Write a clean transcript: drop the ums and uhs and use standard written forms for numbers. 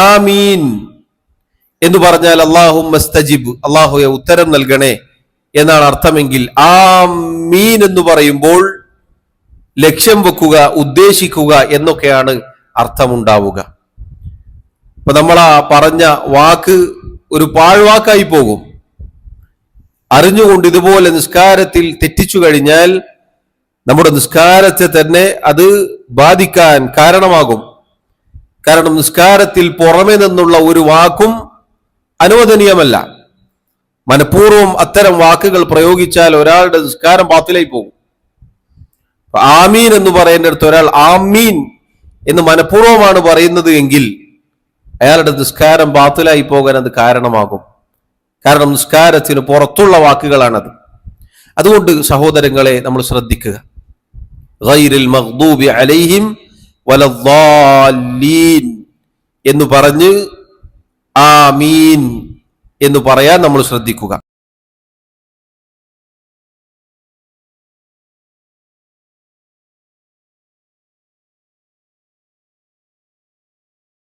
ആമീൻ എന്ന് പറഞ്ഞാൽ അല്ലാഹുമ്മ സ്തജിബ്, അല്ലാഹുവേ ഉത്തരം നൽകണേ എന്നാണ് അർത്ഥമെങ്കിൽ ആമീൻ എന്ന് പറയുമ്പോൾ ലക്ഷ്യം വെക്കുക, ഉദ്ദേശിക്കുക എന്നൊക്കെയാണ് അർത്ഥമുണ്ടാവുക. ഇപ്പൊ നമ്മൾ ആ പറഞ്ഞ വാക്ക് ഒരു പാഴ്വാക്കായി പോകും. അറിഞ്ഞുകൊണ്ട് ഇതുപോലെ നിസ്കാരത്തിൽ തെറ്റിച്ചു കഴിഞ്ഞാൽ നമ്മുടെ നിസ്കാരത്തെ തന്നെ അത് ബാധിക്കാൻ കാരണമാകും. കാരണം നിസ്കാരത്തിൽ പുറമെ നിന്നുള്ള ഒരു വാക്കും അനുവദനീയമല്ല. മനഃപൂർവ്വം അത്തരം വാക്കുകൾ പ്രയോഗിച്ചാൽ ഒരാളുടെ നിസ്കാരം ബാത്തിലായി പോകും. ആമീൻ എന്ന് പറയേണ്ടടുത്ത് ഒരാൾ ആമീൻ എന്ന് മനഃപൂർവ്വമാണ് പറയുന്നത് എങ്കിൽ അയാളുടെ നിസ്കാരം ബാത്തിലായി പോകാൻ അത് കാരണമാകും. കാരണം നിസ്കാരത്തിന് പുറത്തുള്ള വാക്കുകളാണത്. അതുകൊണ്ട് സഹോദരങ്ങളെ നമ്മൾ ശ്രദ്ധിക്കുക. ഗൈറിൽ മഗ്ദൂബി അലൈഹിം വലദ്ദാല്ലീൻ എന്ന് പറഞ്ഞ് ആമീൻ എന്ന് പറയാൻ നമ്മൾ ശ്രദ്ധിക്കുക.